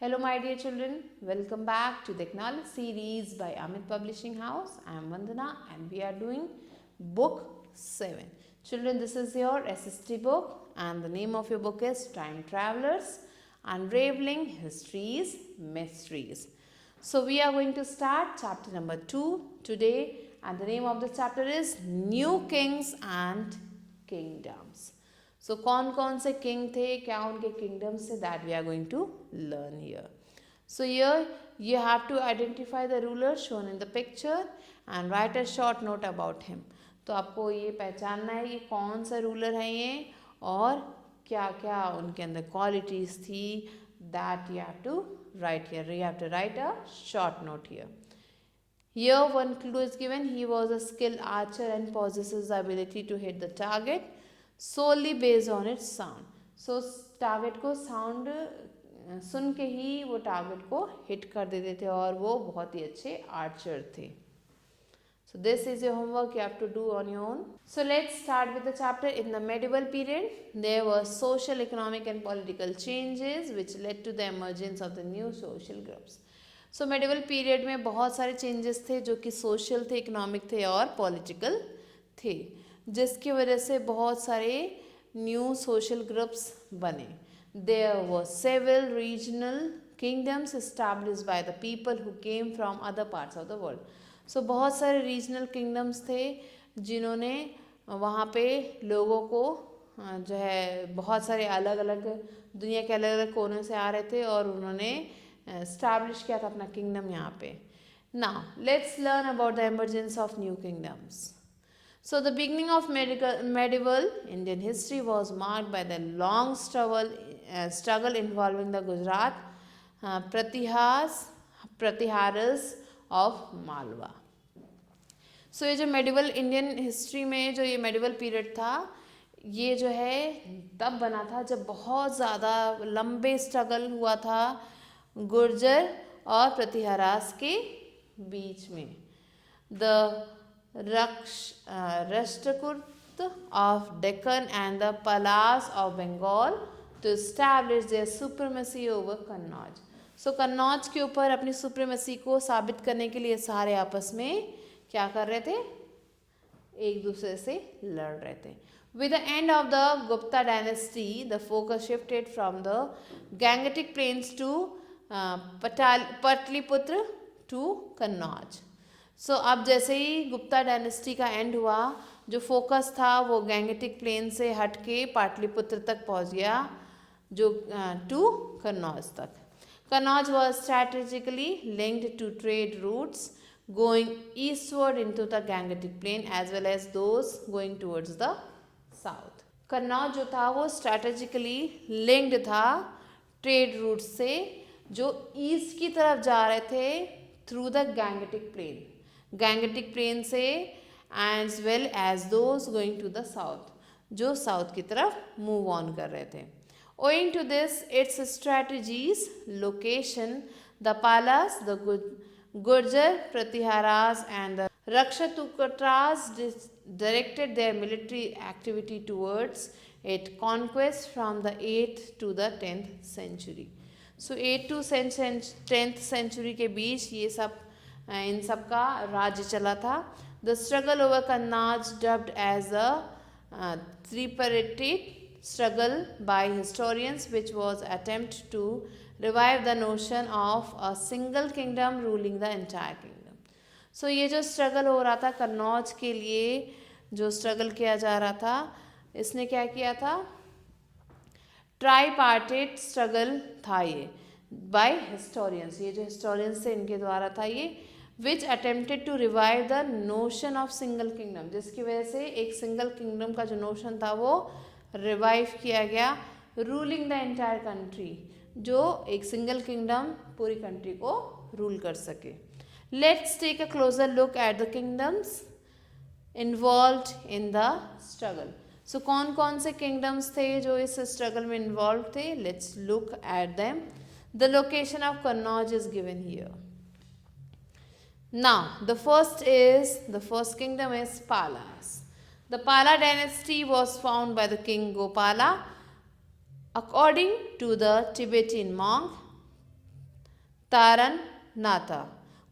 Hello my dear children, welcome back to the Acknowledge series by Amit Publishing House. I am Vandana and we are doing book 7. Children, this is your SST book and the name of your book is Time Travelers Unraveling History's Mysteries. So we are going to start chapter number 2 today and the name of the chapter is New Kings and Kingdoms. So कौन से king थे, क्या उनके kingdoms थे, that we are going to learn here. So here you have to identify the ruler shown in the picture and write a short note about him. तो आपको ये पहचानना है कि कौन सा ruler है ये और क्या क्या उनके अंदर qualities थी, that you have to write here. You have to write a short note here. Here one clue is given. He was a skilled archer and possesses the ability to hit the target solely based on its sound. So target को sound सुन के ही वो target को hit कर देते थे और वो बहुत ही अच्छे archer थे. So this is your homework you have to do on your own. So let's start with the chapter. In the medieval period, there were social, economic and political changes which led to the emergence of the new social groups. So medieval period में बहुत सारे changes थे जो कि social थे, economic थे और political थे, जिसकी वजह से बहुत सारे न्यू सोशल ग्रुप्स बने. There were several regional kingdoms established by the people who came from other parts of the world. So बहुत सारे रीजनल किंगडम्स थे जिन्होंने वहाँ पे लोगों को जो है बहुत सारे अलग अलग दुनिया के अलग अलग कोनों से आ रहे थे और उन्होंने एस्टैब्लिश किया था अपना किंगडम यहाँ पे. Now let's learn about the emergence of new kingdoms. So the beginning of medieval Indian history was marked by the long struggle involving the Gujarat Pratiharas of Malwa. So ये जो medieval Indian history में जो ये medieval period था, ये जो है तब बना था जब बहुत ज़्यादा लंबे struggle हुआ था गुर्जर और प्रतिहारास के बीच में. The Rashtrakuta of Deccan and the Palas of Bengal to establish their supremacy over Kannauj. So Kannauj के ऊपर अपनी supremacy को साबित करने के लिए सारे आपस में क्या कर रहे थे, एक दूसरे से लड़ रहे थे. With the end of the Gupta dynasty, the focus shifted from the Gangetic plains to Patliputra to Kannauj. सो अब जैसे ही गुप्ता डायनेस्टी का एंड हुआ, जो फोकस था वो गैंगेटिक प्लेन से हट के पाटलिपुत्र तक पहुंच गया, जो टू कन्नौज तक. Kannauj was strategically linked to trade routes going eastward into the Gangetic plain as well as those going towards the south. Kannauj जो था वो स्ट्रैटेजिकली लिंक्ड था ट्रेड रूट से जो ईस्ट की तरफ जा रहे थे through the Gangetic plain, Gangetic plain से as well as those going to the south, जो साउथ की तरफ मूव ऑन कर रहे थे. Owing to this it's strategies location, the Palas, the Gurjara Pratiharas and the Rashtrakutas directed their military activity towards its conquest from the 8th to the 10th century. So 8th to 10th century के बीच ये सब इन सब का राज्य चला था. The struggle over Kannauj, dubbed as a tripartite struggle by historians, which was attempt to revive the notion of a single kingdom ruling the entire kingdom. So ये जो struggle हो रहा था कन्नौज के लिए, जो struggle किया जा रहा था, इसने क्या किया था, ट्राईपार्टेट स्ट्रगल था ये बाय हिस्टोरियंस, ये जो हिस्टोरियंस थे इनके द्वारा था ये, which attempted to revive the notion of single kingdom, जिसकी वजह से एक सिंगल किंगडम का जो नोशन था वो रिवाइव किया गया, रूलिंग द एंटायर कंट्री, जो एक सिंगल किंगडम पूरी कंट्री को रूल कर सके. Let's take a closer look at the kingdoms involved in the struggle. So कौन कौन से किंगडम्स थे जो इस स्ट्रगल में इन्वॉल्व थे, let's look at them. The location of Kannauj is given here. Now the first kingdom is Palas. The Pala dynasty was found by the king Gopala. According to the Tibetan monk Taranatha.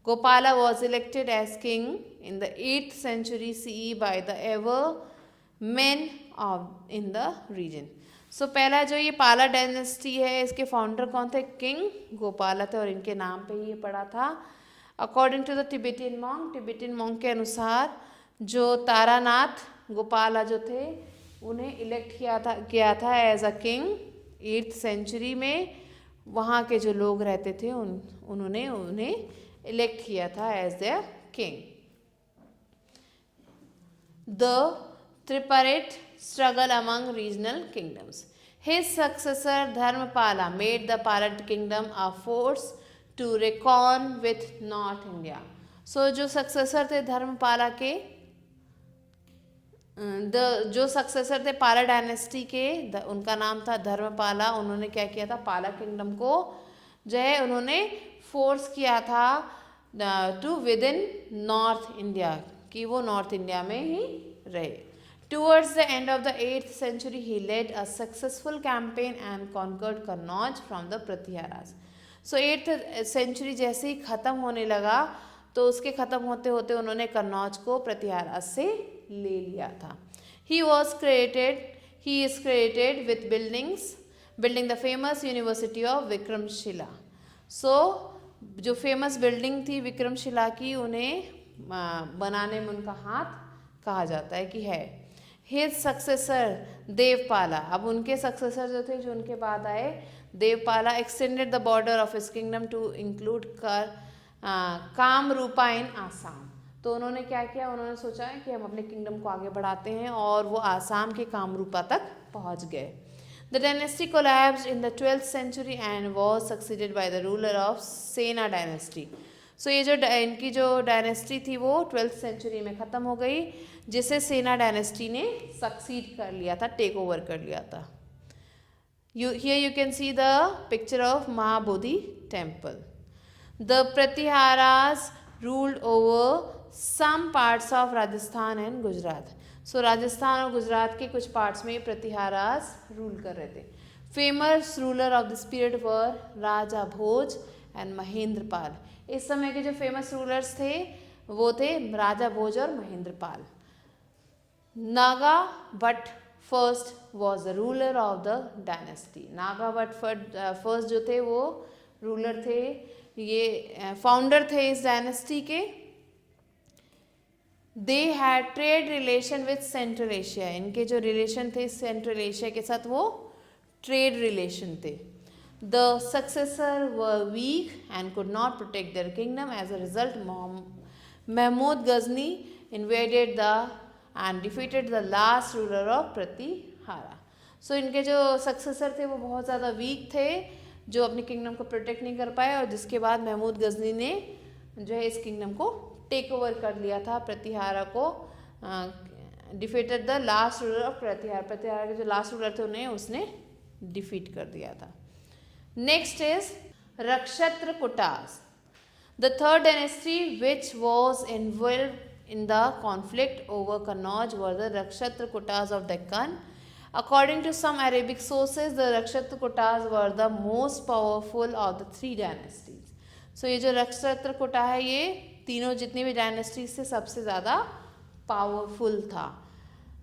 Gopala was elected as king in the 8th century CE by the ever men of in the region. सो पहला जो ये पाला dynasty है इसके founder कौन थे? King Gopala थे और इनके नाम पे ही ये पड़ा था. According to the Tibetan monk के अनुसार जो तारानाथ गोपाला जो थे उन्हें इलेक्ट किया था as a king 8th century में. वहाँ के जो लोग रहते थे उन्होंने उन्हें इलेक्ट किया था as their king. The Triparate struggle among regional kingdoms. His successor Dharmapala made the Palat kingdom a force to reckon with North India. So जो सक्सेसर थे धर्मपाला के जो सक्सेसर थे पाला डायनेस्टी के उनका नाम था धर्मपाला. उन्होंने क्या किया था? पाला किंगडम को जो है उन्होंने फोर्स किया था to within north India कि वो नॉर्थ इंडिया में ही रहे. Towards the end of the 8th century, he led a successful campaign and conquered Kannauj from the Pratiharas. So 8th century जैसे ही ख़त्म होने लगा तो उसके ख़त्म होते होते उन्होंने कन्नौज को प्रतिहारास से ले लिया था. He is credited with building the famous University of Vikramshila. So जो फेमस बिल्डिंग थी विक्रमशिला की उन्हें बनाने में उनका हाथ कहा जाता है कि है. His successor देवपाला, अब उनके सक्सेसर जो थे जो उनके बाद आए Devapala extended the border of his kingdom to include Kamrupa in Assam. तो उन्होंने क्या किया? उन्होंने सोचा है कि हम अपने किंगडम को आगे बढ़ाते हैं और वो आसाम के कामरूपा तक पहुंच गए. The dynasty collapsed in the 12th century and was succeeded by the ruler of Sena dynasty. सो ये जो इनकी जो डायनेस्टी थी वो 12th सेंचुरी में ख़त्म हो गई जिसे सेना डायनेस्टी ने सक्सीड कर लिया था, टेक ओवर कर लिया था. Here you can see the picture of Mahabodhi temple. The Pratiharas ruled over some parts of Rajasthan and Gujarat. So Rajasthan और गुजरात के कुछ पार्ट्स में प्रतिहारास रूल कर रहे थे. Famous ruler of this period were Raja Bhoj and Mahendrapal. इस समय के जो फेमस रूलर्स थे वो थे राजा भोज और Mahendrapal. Naga Bhatt first was the ruler of the dynasty. Naga Bhatt first जो थे वो रूलर थे, ये फाउंडर थे इस डायनेस्टी के. They had trade relation with central Asia. इनके जो रिलेशन थे सेंट्रल एशिया के साथ वो ट्रेड रिलेशन थे. The successors were weak and could not protect their kingdom. As a result, Mahmud Ghazni invaded and defeated the last ruler of Pratihara. So इनके जो successor थे वो बहुत ज़्यादा वीक थे जो अपने किंगडम को प्रोटेक्ट नहीं कर पाए और जिसके बाद महमूद गजनी ने जो है इस किंगडम को टेक ओवर कर लिया था. प्रतिहारा को defeated the last ruler of Pratihara. Pratihara के जो लास्ट रूलर थे उन्हें उसने डिफीट कर दिया था. Next is Rakshatrakutas. The third dynasty which was involved in the conflict over Kannauj were the Rakshatrakutas of Deccan. According to some Arabic sources, the Rakshatrakutas were the most powerful of the three dynasties. So ये जो रक्षत्रकूटा है ये तीनों जितनी भी dynasty से सबसे ज़्यादा पावरफुल था.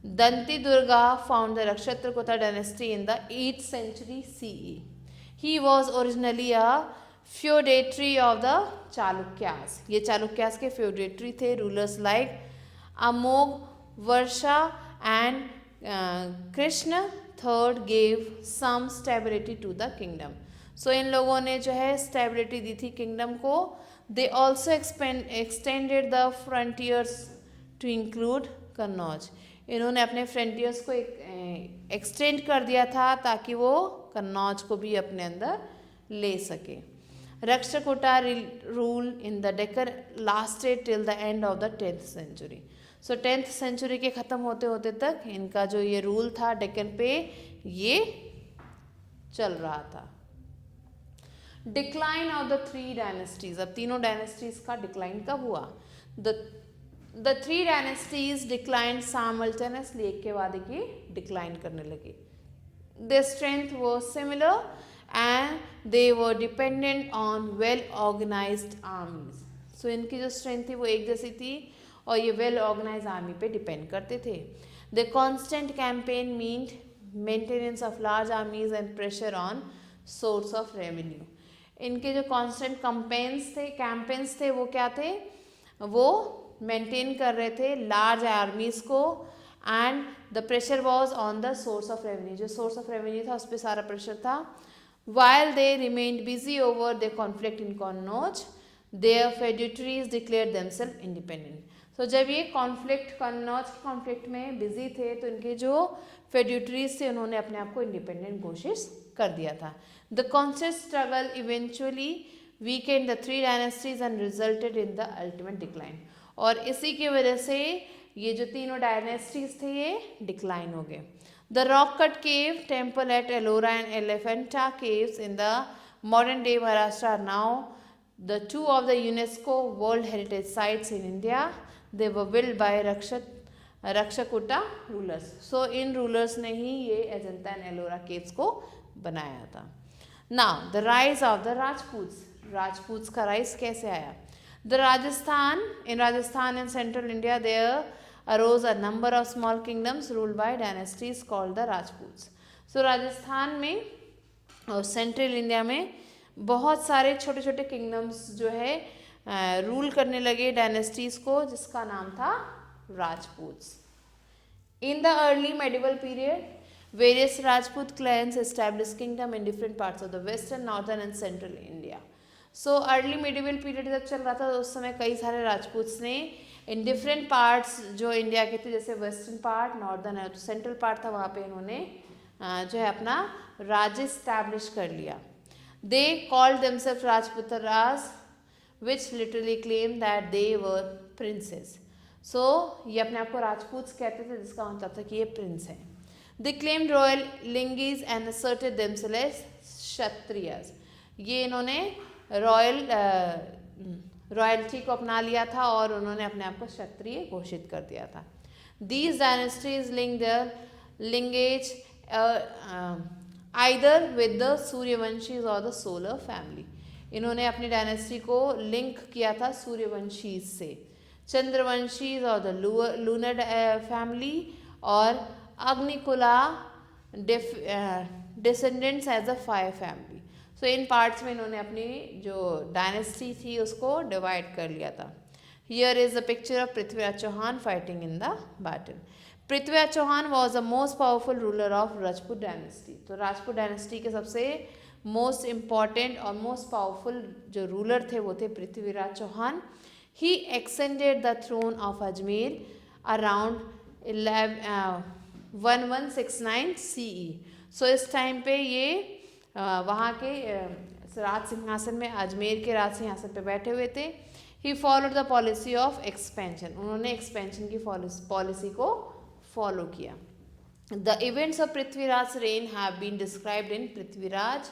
Danti Durga found the Rakshatrakuta dynasty in the 8th century CE. He was originally a feudatory of the Chalukyas. ये चालुक्यास के feudatory थे. Rulers like Amog, Varsha and Krishna III gave some stability to the kingdom. So इन लोगों ने जो है stability दी थी kingdom को. They also extended the frontiers to include Kannauj. इन्होंने अपने फ्रंटियर्स को एक्सटेंड कर दिया था ताकि वो कन्नौज को भी अपने अंदर ले सके. Rashtrakuta rule in the Deccan lasted till the end of the 10th century. So 10th century के ख़त्म होते होते तक इनका जो ये रूल था डेक्कन पे ये चल रहा था. Decline of the three dynasties. अब तीनों डायनेस्टीज का डिक्लाइन कब हुआ? The three dynasties declined simultaneously. एक के बाद एक ये डिक्लाइन करने लगे. Their strength was similar and they were dependent on well organized armies. So इनकी जो स्ट्रेंथ थी वो एक जैसी थी और ये वेल ऑर्गेनाइज आर्मी पे डिपेंड करते थे. The constant campaign meant maintenance of large आर्मीज and pressure on source of revenue. इनके जो कॉन्स्टेंट कैंपेन्स थे वो क्या थे, वो मेंटेन कर रहे थे लार्ज आर्मीज को and the pressure was on the source of revenue. जो सोर्स ऑफ रेवेन्यू था उस पर सारा प्रेशर था. While they remained busy over the conflict in Kannauj, there feudatories declared themself independent. तो जब ये कन्नौज के कॉन्फ्लिक्ट में बिजी थे तो इनके जो फेड्यूटरीज थे उन्होंने अपने आप को इंडिपेंडेंट घोषित कर दिया था. The constant struggle eventually Weeknd the 3 dynasties and resulted in the ultimate decline. और इसी की वजह से ये जो तीनों डायनेस्टीज थे ये डिक्लाइन हो गए. The rock cut cave temple at Ellora and Elephanta caves in the modern day Maharashtra are now the two of the UNESCO World Heritage Sites in India. They were built by Rakshakutta rulers. So in rulers ने ही ये Ajanta and Ellora caves को बनाया था. Now the rise of the Rajputs. राजपूत्स का rise कैसे आया? The Rajasthan and central India there arose a number of small kingdoms ruled by dynasties called the Rajputs. So Rajasthan में और सेंट्रल इंडिया में बहुत सारे छोटे छोटे किंगडम्स जो है रूल करने लगे डायनेस्टीज को, जिसका नाम था Rajputs. In the early medieval period various Rajput clans establish kingdom in different parts of the western, northern and central India. So early medieval period जब चल रहा था तो उस समय कई सारे राजपूत्स ने इन डिफरेंट पार्ट्स जो इंडिया के थे, जैसे वेस्टर्न पार्ट, नॉर्दर्न है तो सेंट्रल पार्ट था, वहाँ पे इन्होंने जो है अपना राज्य स्टैब्लिश कर लिया. They called themselves Rajputaras, which literally claimed that they were princes. So ये अपने आप को राजपूत कहते थे, जिसका मतलब था कि ये प्रिंस हैं. They claimed royal lineages and asserted themselves as Kshatriyas. ये इन्होंने रॉयल्टी को अपना लिया था और उन्होंने अपने आप को क्षत्रिय घोषित कर दिया था. These dynasties linked their lineage either with the Suryavanshis और द सोलर फैमिली. इन्होंने अपनी डायनेस्टी को लिंक किया था सूर्यवंशीज से, चंद्रवंशीज और द लूनर फैमिली और Agnikula descendants as a fire family. So in parts में इन्होंने अपनी जो डायनेस्टी थी उसको डिवाइड कर लिया था. Here is the picture of Prithviraj Chauhan fighting in the battle. Prithviraj Chauhan was the most powerful ruler of Rajput dynasty. तो राजपूत डायनेस्टी के सबसे मोस्ट इम्पॉर्टेंट और मोस्ट पावरफुल जो रूलर थे वो थे Prithviraj Chauhan. He extended the throne of Ajmer around 1169 CE. So इस टाइम पे ये वहाँ के राज सिंहासन में, अजमेर के राज सिंहासन पे बैठे हुए थे. He followed the policy of expansion. उन्होंने एक्सपेंशन की पॉलिसी को फॉलो किया. The events of Prithviraj reign have been described in Prithviraj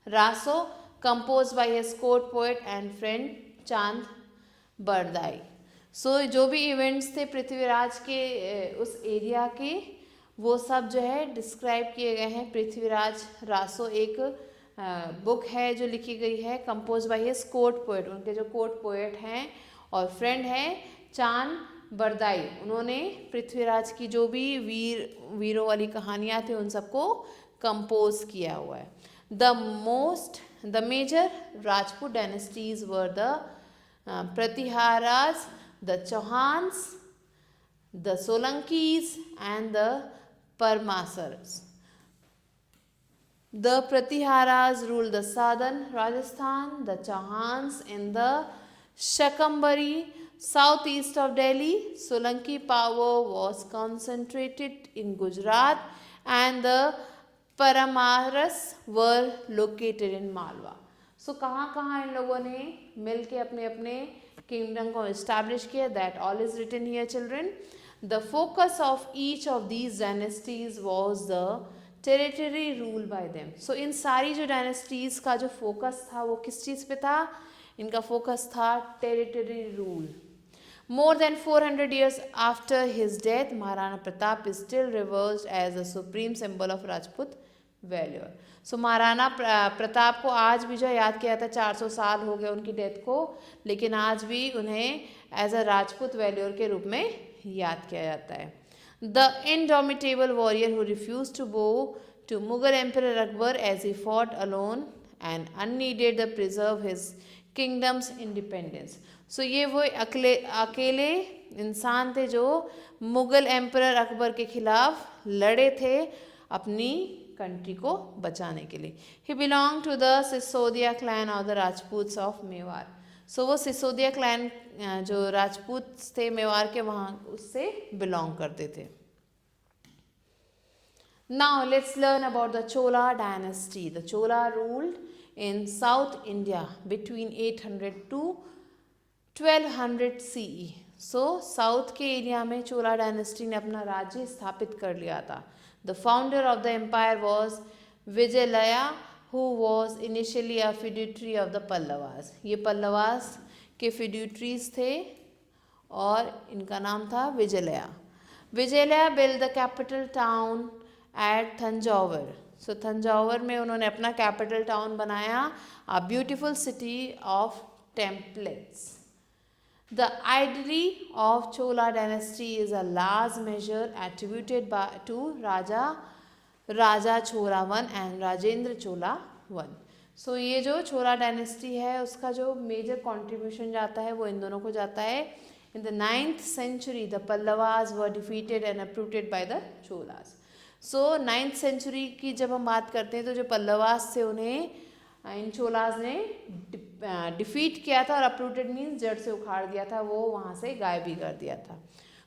Raso compose by his court poet and friend Chand Bardai. सो जो भी इवेंट्स थे पृथ्वीराज के उस एरिया के, वो सब जो है डिस्क्राइब किए गए हैं. पृथ्वीराज रासो एक बुक है जो लिखी गई है, compose by his court poet, उनके जो कोर्ट पोएट हैं, और फ्रेंड है चांद बरदाई. उन्होंने पृथ्वीराज की जो भी वीरों वाली कहानियाँ थी उन सबको कंपोज किया हुआ है. The major Rajput dynasties were the Pratiharas, the Chauhans, the Solankis and the Paramaras. The Pratiharas ruled the southern Rajasthan, the Chauhans in the Shakambari, southeast of Delhi. Solanki power was concentrated in Gujarat and the Paramaras were located in Malwa. So कहाँ कहाँ इन लोगों ने मिल के अपने अपने kingdom को establish किया? That all is written here, children. The focus of each of these dynasties was the territory rule by them. So इन सारी जो डायनेस्टीज़ का जो फोकस था वो किस चीज़ पे था? इनका फोकस था territory rule. More than 400 years after his death, Maharana Pratap is still revered as a supreme symbol of Rajput valour. So Maharana Pratap को आज भी जो याद किया जाता है, 400 साल हो गए उनकी डेथ को, लेकिन आज भी उन्हें एज अ राजपूत वैल्योर के रूप में याद किया जाता है। The indomitable warrior who refuse to bow to Mughal emperor Akbar as he fought alone and unaided the preserve his kingdom's independence. So ये वो अकेले इंसान थे जो मुगल एम्परर अकबर के खिलाफ लड़े थे अपनी कंट्री को बचाने के लिए। He belong to the Sisodia clan और the Rajputs of Mewar. So वो सिसोदिया क्लैन जो राजपूत थे मेवाड़ के, वहाँ उससे बिलोंग करते थे। Now let's learn about the Chola dynasty. The Chola ruled in South India between 800 to 1200 CE. So south के एरिया में चोला डायनेस्टी ने अपना राज्य स्थापित कर लिया था। The founder of the empire was Vijayalaya, who was initially a feudatory of the Pallavas. ये पल्लवास के feudatories थे और इनका नाम था विजयलया। विजयलया built the capital town at Thanjavur. सो तंजावर में उन्होंने अपना कैपिटल टाउन बनाया, a beautiful city of templates. The idly of Chola dynasty is a large major attributed to Raja Chola one and Rajendra Chola one. So ये जो चोला डायनेस्टी है उसका जो मेजर कॉन्ट्रीब्यूशन जाता है वो इन दोनों को जाता है। In the 9th century the Pallavas were defeated and uprooted by the Cholas. So 9th century की जब हम बात करते हैं तो जो पल्लवास थे उन्हें इन चोलास ने डिफीट किया था, और अपरूटेड मीन्स जड़ से उखाड़ दिया था, वो वहाँ से गायब भी कर दिया था।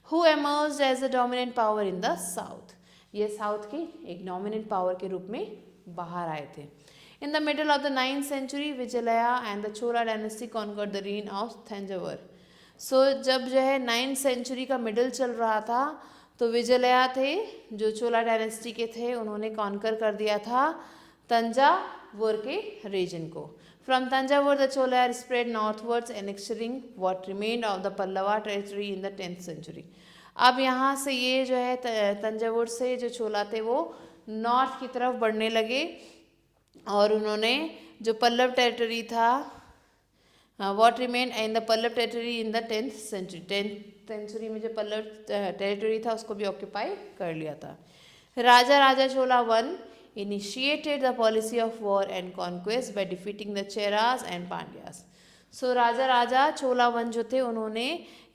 Who emerged as the dominant power in the south. ये साउथ की एक डोमिनेंट पावर के रूप में बाहर आए थे। In the middle of the 9th century Vijayalaya and the Chola dynasty conquered the reign of Thanjavur. So जब जो है 9th सेंचुरी का मिडल चल रहा था तो विजयलया थे जो चोला डायनेस्टी के थे, उन्होंने कॉन्कर कर दिया था तंजावुर के रीजन को। From Thanjavur the Chola spread northwards annexing what remained of the Pallava territory in the 10th century। अब यहाँ से ये जो है तंजावुर से जो चोला थे वो नॉर्थ की तरफ बढ़ने लगे और उन्होंने जो पल्लव टेरिटरी था, what remained in the Pallava territory in the 10th century। 10th century में जो पल्लव टेरिटरी था उसको भी ऑक्यूपाई कर लिया था। Raja Chola one initiated the policy of war and conquest by defeating the Cheras and Pandyas. So Raja Chola one जो थे उन्होंने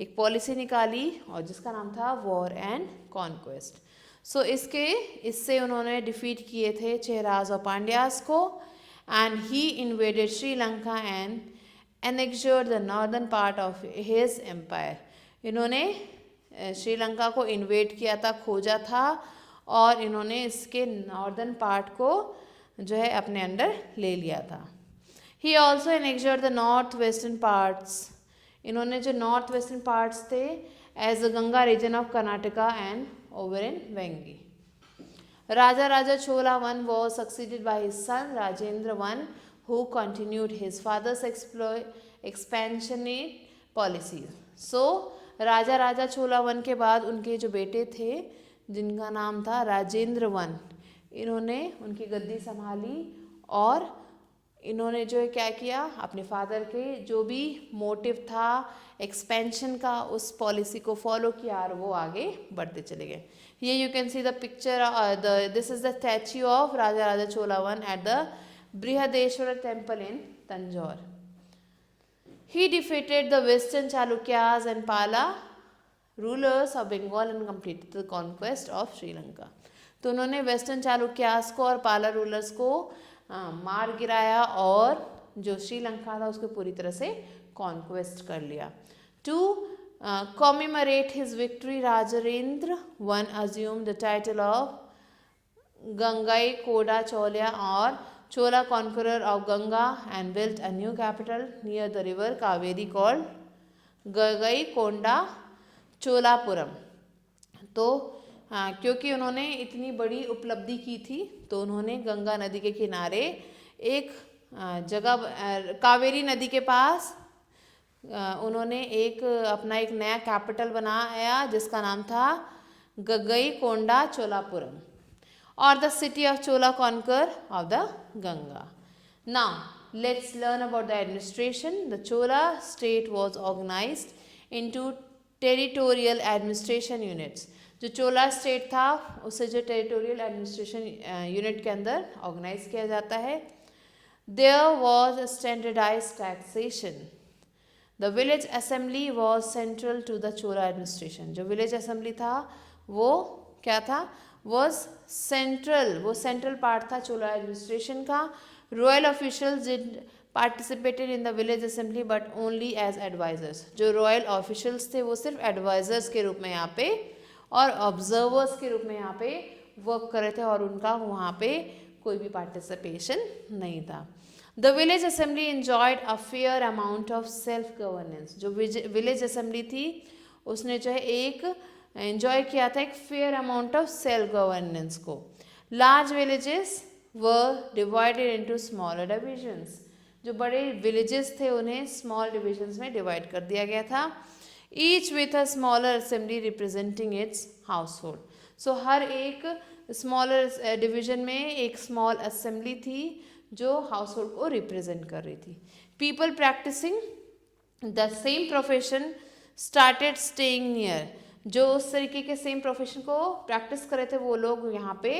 एक पॉलिसी निकाली और जिसका नाम था वॉर एंड कॉन्क्वेस्ट। सो इससे उन्होंने डिफीट किए थे चेरास और पांड्यास को, and he invaded Sri Lanka and annexed the northern part of his empire। इन्होंने श्रीलंका को इन्वेड किया था, खोजा था, और इन्होंने इसके नॉर्दर्न पार्ट को जो है अपने अंडर ले लिया था। He also annexed the north western parts. इन्होंने जो नॉर्थ वेस्टर्न पार्ट्स थे as the Ganga region of Karnataka and over in Vengi. Raja Chola one was succeeded by his son Rajendra one who continued his father's expansionist policies। So Raja Chola one के बाद उनके जो बेटे थे जिनका नाम था राजेंद्र वन, इन्होंने उनकी गद्दी संभाली और इन्होंने जो है क्या किया, अपने फादर के जो भी मोटिव था एक्सपेंशन का उस पॉलिसी को फॉलो किया और वो आगे बढ़ते चले गए। ये you can see the picture, this is the statue of Raja Chola one at the Brihadeshwara temple in Tanjore। He defeated the Western Chalukyas and Pala rulers of Bengal and completed the conquest of Sri Lanka। तो उन्होंने western Chalukyas को और पाला rulers को मार गिराया और जो श्रीलंका था उसको पूरी तरह से कॉन्क्वेस्ट कर लिया। To commemorate his victory, Rajarendra one assumed the title of Gangai Koda Cholya or Chola conqueror of Ganga and built a new capital near the river Kaveri called Gangai Konda Cholapuram। तो क्योंकि उन्होंने इतनी बड़ी उपलब्धि की थी तो उन्होंने गंगा नदी के किनारे एक जगह कावेरी नदी के पास उन्होंने अपना एक नया कैपिटल बनाया जिसका नाम था गगई कोंडा Cholapuram. or the city of Chola conquer of the Ganga. Now, let's learn about the administration. The Chola state was organized into territorial administration units. जो चोला स्टेट था उसे जो टेरिटोरियल एडमिनिस्ट्रेशन यूनिट के अंदर ऑर्गेनाइज किया जाता है. There was a standardise taxation. The village assembly was central to the Chola administration. जो विलेज असेंबली था वो क्या था, वॉज सेंट्रल, वो सेंट्रल पार्ट था चोला एडमिनिस्ट्रेशन का. Royal officials did participated in the village assembly but only as advisers. जो royal officials थे वो सिर्फ एडवाइजर्स के रूप में यहाँ पे और ऑब्जर्वर्स के रूप में यहाँ पे वर्क कर रहे थे और उनका वहाँ पे कोई भी पार्टिसिपेशन नहीं था. The village assembly enjoyed a fair amount of self governance. जो विलेज असेंबली थी उसने जो है एक एंजॉय किया था एक fair amount of self governance को. Large villages were divided into smaller divisions. जो बड़े विलेजेस थे उन्हें स्मॉल डिविजन्स में डिवाइड कर दिया गया था. Each with a smaller assembly representing its household. So हर एक स्मॉलर डिवीजन में एक स्मॉल असेंबली थी जो हाउस होल्ड को रिप्रेजेंट कर रही थी. People practising the same profession started staying near. जो उस तरीके के सेम प्रोफेशन को प्रैक्टिस कर रहे थे वो लोग यहाँ पे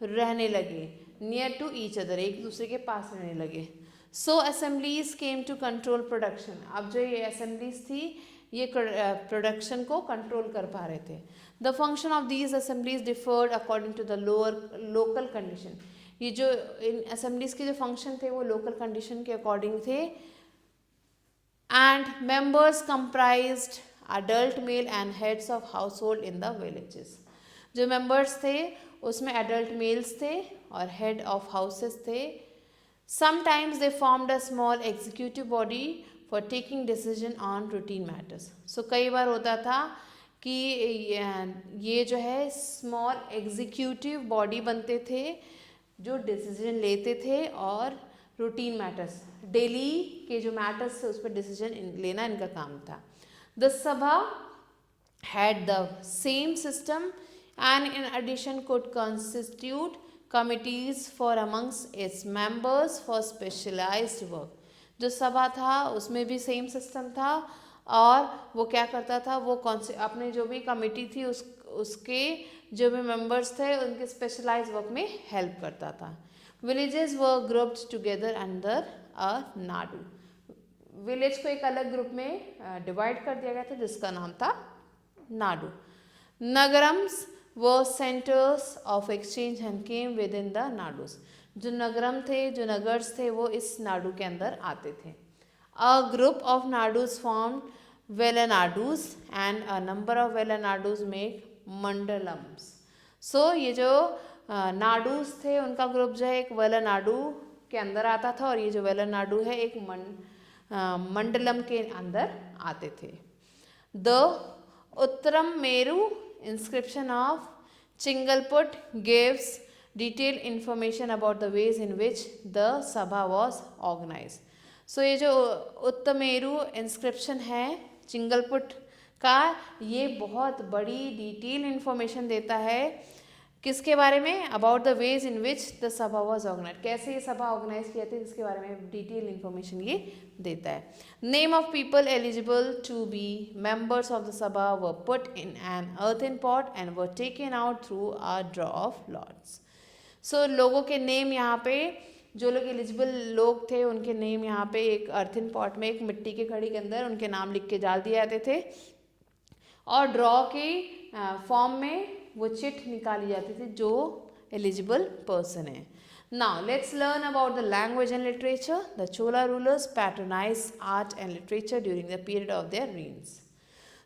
रहने लगे. नियर टू ईच अदर, एक दूसरे के पास रहने लगे. So assemblies came to control production. अब जो ये असेंबलीज थी ये प्रोडक्शन को कंट्रोल कर पा रहे थे. The function of these assemblies differed according to the local condition. ये जो इन असेंबलीज के जो फंक्शन थे वो लोकल कंडीशन के अकॉर्डिंग थे. And members comprised adult male and heads of household in the villages. जो members थे उसमें adult males थे और head of houses थे. Sometimes they formed a small executive body for taking decision on routine matters. So कई बार होता था कि ये जो है small executive body बनते थे जो decision लेते थे और routine matters, daily के जो matters थे उस पर decision लेना इनका काम था. The Sabha had the same system and in addition could constitute committees for amongst its members for specialized work. जो सभा था उसमें भी सेम सिस्टम था और वो क्या करता था, वो अपने जो भी कमिटी थी उसके जो भी मेंबर्स थे उनके स्पेशलाइज्ड वर्क में हेल्प करता था. Villages were grouped together under a Nadu. Village को एक अलग ग्रुप में डिवाइड कर दिया गया था जिसका नाम था nadu. Nagarams were centres of exchange and came within the nadus. जो नगरम थे, जो नगर्स थे वो इस नाडू के अंदर आते थे. A group of nadus form valanadus and a number of valanadus make mandalams. So ये जो नाडूस थे उनका ग्रुप जो है एक वेलनाडू के अंदर आता था और ये जो वेलनाडू है एक मंडलम के अंदर आते थे. The उत्तरम Meru inscription of Chingleput gives detail information about the ways in which the सभा वॉज ऑर्गेनाइज. सो ये जो उत्तमेरू इंस्क्रिप्शन है चिंगलपुट का, ये बहुत बड़ी डिटेल इंफॉर्मेशन देता है किसके बारे में, about the ways in which the सभा वॉज ऑर्गेनाइज. कैसे ये सभा ऑर्गेनाइज किया था इसके बारे में डिटेल इंफॉर्मेशन ये देता है. Name of people eligible to be members of the sabha were put in an earthen pot and were taken out through a draw of lots. So लोगों के नेम यहाँ पे, जो लोग एलिजिबल लोग थे उनके नेम यहाँ पे एक अर्थन पॉट में, एक मिट्टी के घड़ी के अंदर उनके नाम लिख के डाल दिए जाते थे और ड्रॉ के फॉर्म में वो चिट निकाली जाती थी जो एलिजिबल पर्सन है. Now let's learn about the language and literature. The Chola rulers patronize art and literature during the period of their reigns.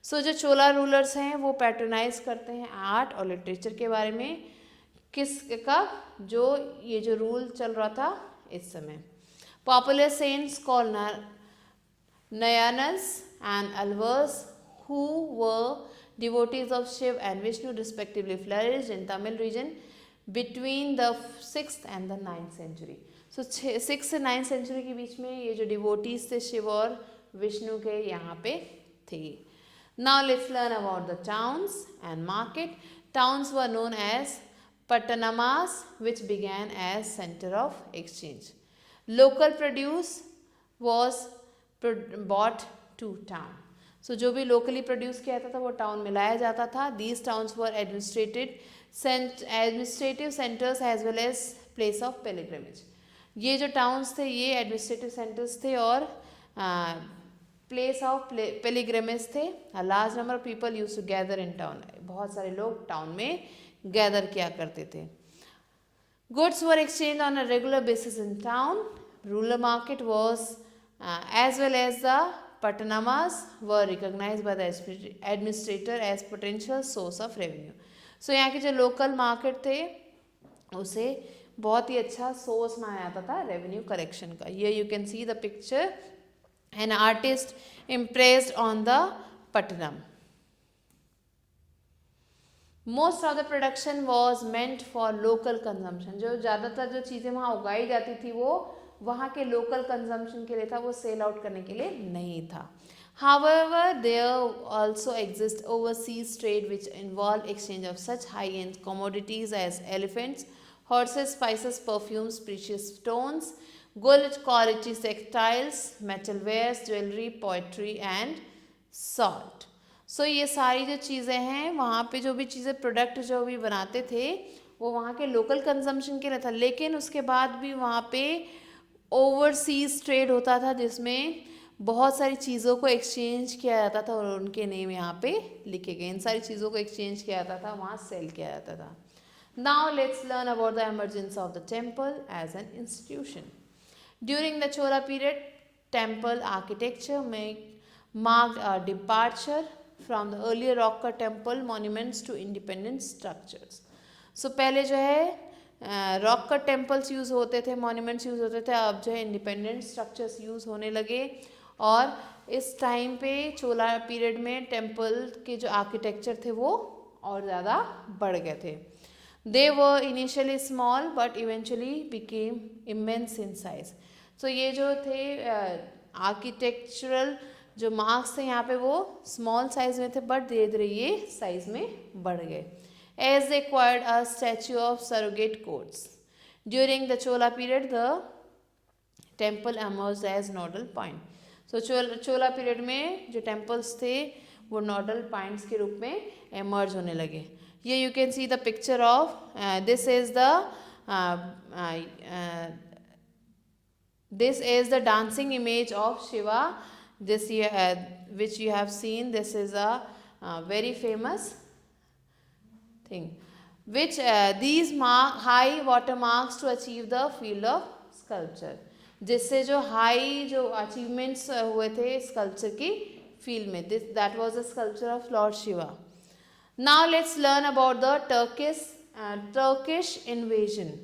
So जो चोला रूलर्स हैं वो पैटर्नाइज करते हैं आर्ट और लिटरेचर के बारे में. किसका, जो ये जो रूल चल रहा था इस समय. Popular saints call Nayanars and Alvars who were devotees of Shiv and Vishnu respectively flourished in Tamil region between the 6th and the 9th century. So 6th से 9th century के बीच में ये जो devotees थे शिव और विष्णु के यहाँ पे थे. Now let's learn about the towns and market. Towns were known as Patanamas, which began as center of exchange. Local produce was brought to town. So जो भी locally produce किया जाता था वो town में लाया जाता था. These towns were administrative centers as well as place of pilgrimage. ये जो towns थे ये administrative centers थे और place of pilgrimage थे. A large number of people used to gather in town. बहुत सारे लोग town में gather किया करते थे. Goods were exchanged on a regular basis in town. Rural market was as well as the Patanamas were recognized by the administrator as potential source of revenue. So यहाँ के जो local market थे उसे बहुत ही अच्छा source माना जाता था revenue collection का. Here you can see the picture. An artist impressed on the Patanam. Most of the production was meant for local consumption. जो ज़्यादातर जो चीज़ें वहाँ उगाई जाती थी वो वहाँ के लोकल कंजम्पशन के लिए था, वो सेल आउट करने के लिए नहीं था. However, there also exists overseas trade which involve exchange of such high-end commodities as elephants, horses, spices, perfumes, precious stones, gold quality textiles, metalwares, jewelry, poetry and salt. So ये सारी जो चीज़ें हैं वहाँ पे जो भी चीज़ें प्रोडक्ट जो भी बनाते थे वो वहाँ के लोकल कंजम्पशन के लिए था, लेकिन उसके बाद भी वहाँ पे ओवरसीज ट्रेड होता था जिसमें बहुत सारी चीज़ों को एक्सचेंज किया जाता था और उनके नेम यहाँ पे लिखे गए. इन सारी चीज़ों को एक्सचेंज किया जाता था, वहाँ सेल किया जाता था. Now let's learn about the emergence of the temple as an institution. During the Chola period temple architecture marked a departure from the earlier rock cut temple monuments to independent structures. So पहले जो है rock cut temples use होते थे, monuments use होते थे, अब जो है इंडिपेंडेंट स्ट्रक्चर्स यूज़ होने लगे. और इस टाइम पे चोला पीरियड में टेम्पल के जो आर्किटेक्चर थे वो और ज़्यादा बढ़ गए थे. They were initially small but eventually became immense in size. So ये जो थे आर्किटेक्चरल जो मार्क्स थे यहाँ पे वो स्मॉल साइज में थे, बट धीरे धीरे ये साइज में बढ़ गए. As they acquired a statue of surrogate gods. During the Chola period, the temple emerged as nodal point. So Chola period में जो temples थे वो nodal points के रूप में emerge होने लगे. Here you can see the picture of this is the dancing image of Shiva. This which you have seen. This is a very famous thing, which these high watermarks to achieve the field of sculpture, जिससे जो high जो achievements हुए थे sculpture की field में. That was the sculpture of Lord Shiva. Now let's learn about the Turkish invasion.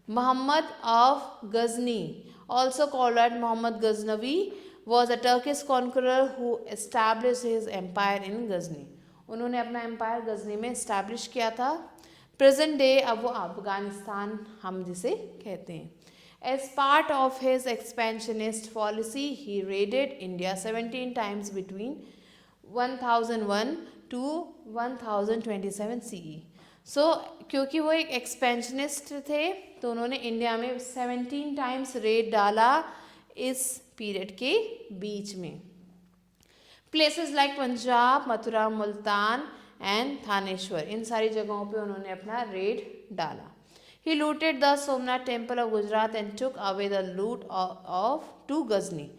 Muhammad of Ghazni, also called Muhammad Ghaznavi, was a Turkish conqueror who established his empire in Ghazni. उन्होंने अपना empire Ghazni में establish किया था. Present day अब वो अफगानिस्तान हम जिसे कहते हैं. As part of his expansionist policy he raided India 17 times between 1001 to 1027 CE. So क्योंकि वो एक एक्सपेंशनिस्ट थे तो उन्होंने इंडिया में 17 टाइम्स रेड डाला इस पीरियड के बीच में. Places like Punjab, Mathura, Multan and Thaneshwar, इन सारी जगहों पे उन्होंने अपना रेड डाला. He looted the Somnath temple of Gujarat and took away the loot of to Ghazni.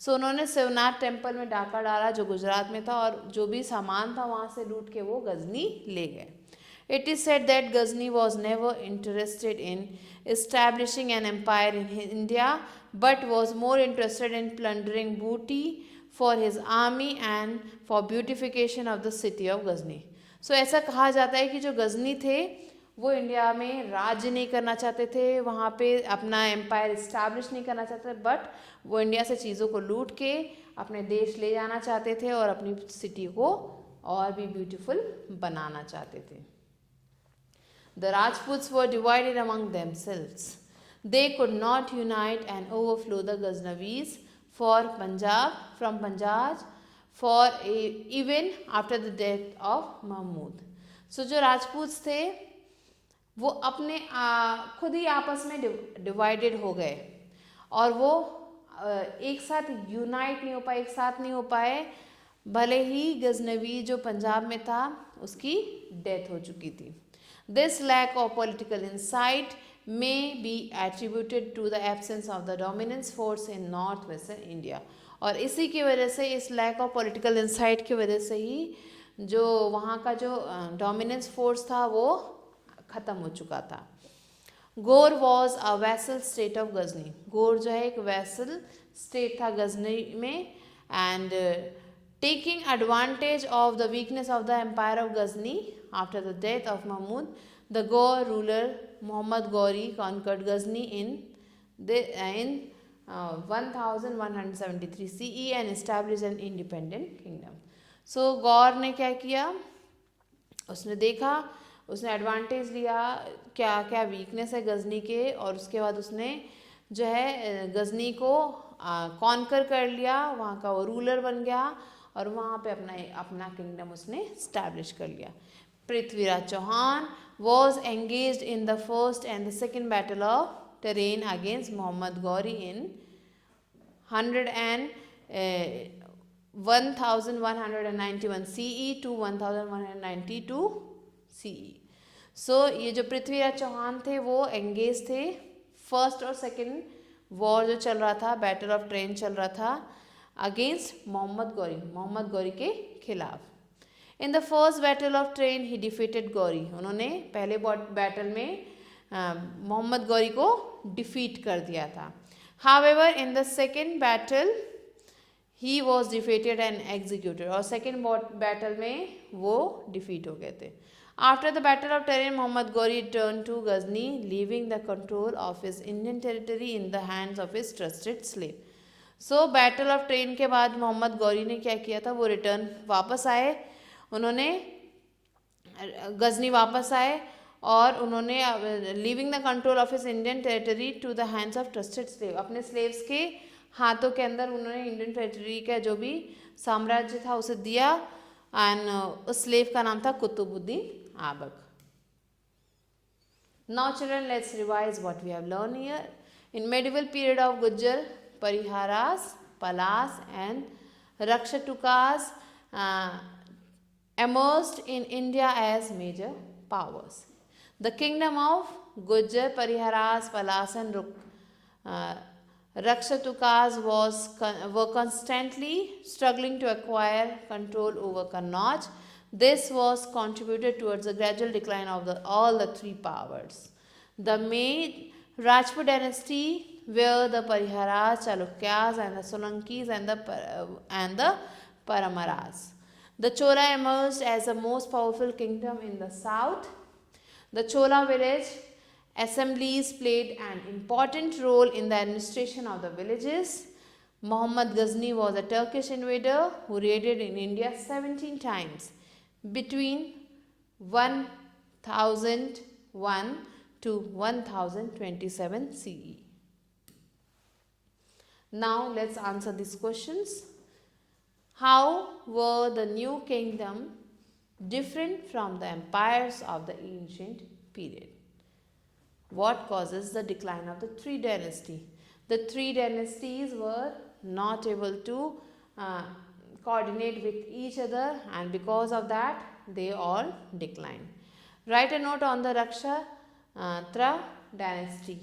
So उन्होंने शिवनाथ टेम्पल में डाका डाला जो गुजरात में था और जो भी सामान था वहाँ से लूट के वो गजनी ले गए. It is said that Ghazni was never interested in establishing an empire in India, but was more interested in plundering booty for his army and for beautification of the city of Ghazni. So ऐसा कहा जाता है कि जो गजनी थे वो India में राज्य नहीं करना चाहते थे, वहाँ पे अपना एम्पायर इस्टेब्लिश नहीं करना चाहते, बट वो इंडिया से चीज़ों को लूट के अपने देश ले जाना चाहते थे और अपनी सिटी को और भी ब्यूटीफुल बनाना चाहते थे. The Rajputs were divided among themselves. They could not unite and overflow the Ghaznavis from Punjab even after the death of Mahmud. So जो राजपूत थे वो अपने खुद ही आपस में डिवाइडेड हो गए और वो एक साथ यूनाइट नहीं हो पाए, एक साथ नहीं हो पाए, भले ही गजनवी जो पंजाब में था उसकी डेथ हो चुकी थी. This lack of political insight may be attributed to the absence of the dominance force in north western India. और इसी की वजह से, इस लैक ऑफ पॉलिटिकल इंसाइट की वजह से ही जो वहाँ का जो डोमिनेंस फोर्स था वो ख़त्म हो चुका था. Ghor was a vassal state of Ghazni. Ghor जो है एक वैसल स्टेट था गजनी में. And taking advantage of the weakness of the empire of Ghazni after the death of Mahmud, the Ghor ruler Muhammad Ghori conquered Ghazni in 1173 CE and established an independent kingdom. So गौर ने क्या किया, उसने देखा, उसने एडवांटेज लिया क्या क्या वीकनेस है गजनी के, और उसके बाद उसने जो है गजनी को कॉन्कर कर लिया, वहाँ का वो रूलर बन गया और वहाँ पे अपना किंगडम उसने स्टैब्लिश कर लिया. Prithviraj Chauhan was engaged in the first and the second battle of Tarain against Muhammad Ghori in 1191 CE to 1192 CE. So ये जो पृथ्वीराज चौहान थे वो एंगेज थे फर्स्ट और सेकंड वॉर जो चल रहा था, बैटल ऑफ ट्रेन चल रहा था, अगेंस्ट मोहम्मद गौरी के खिलाफ. In the first battle of train he defeated Gauri. उन्होंने पहले बैटल में मोहम्मद गौरी को डिफीट कर दिया था. However in the second battle he was defeated and executed. और सेकेंड बैटल में वो डिफीट हो गए थे. After the battle of Tarain Mohammad Ghori turn to Ghazni, leaving the control of his Indian territory in the hands of his trusted slave. So battle of Tarain के बाद मोहम्मद गौरी ने क्या किया था, वो रिटर्न वापस आए, उन्होंने गजनी वापस आए और उन्होंने leaving the control of his Indian territory to the hands of trusted slave. अपने स्लेव्स के हाथों के अंदर उन्होंने इंडियन टेरिटरी का जो भी साम्राज्य था उसे दिया. एंड उस स्लेव का नाम था Qutubuddin Aibak. Now children, let's revise what we have learn here. In medieval period of Gurjara, Pariharas, Palas and Rashtrakutas emerged in India as major powers. The kingdom of Gujjar, Pariharas, Palas and Rakshatukas were constantly struggling to acquire control over Kannauj. This was contributed towards the gradual decline of all the three powers. The main Rajput dynasty were the Pariharas, Chalukyas and the Solankis and the Paramaras. The Chola emerged as the most powerful kingdom in the south. The Chola village assemblies played an important role in the administration of the villages. Muhammad Ghazni was a Turkish invader who raided in India 17 times between 1001 to 1027 CE. Now let's answer these questions. How were the new kingdom different from the empires of the ancient period? What causes the decline of the three dynasties? The three dynasties were not able to coordinate with each other, and because of that they all declined. Write a note on the Rakshatra dynasty.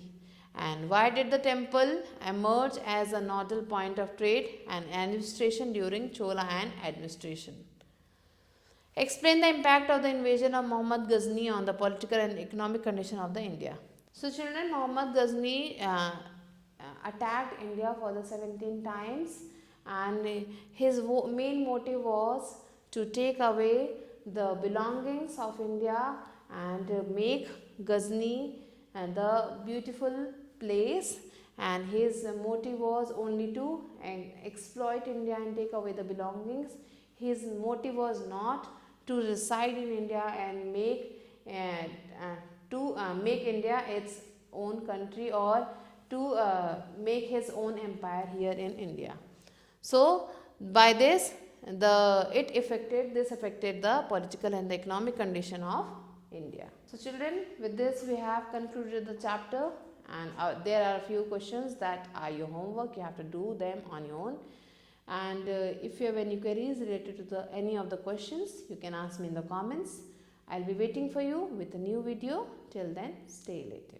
And why did the temple emerge as a nodal point of trade and administration during Chola administration? Explain the impact of the invasion of Muhammad Ghazni on the political and economic condition of the India. So children, Muhammad Ghazni attacked India for the 17 times, and his main motive was to take away the belongings of India and make Ghazni the beautiful place, and his motive was only to exploit India and take away the belongings. His motive was not to reside in India and make India its own country, or to make his own empire here in India. So by this, this affected the political and the economic condition of India. So children, with this we have concluded the chapter, and there are a few questions that are your homework. You have to do them on your own. And if you have any queries related to any of the questions, you can ask me in the comments. I'll be waiting for you with a new video. Till then, stay elated.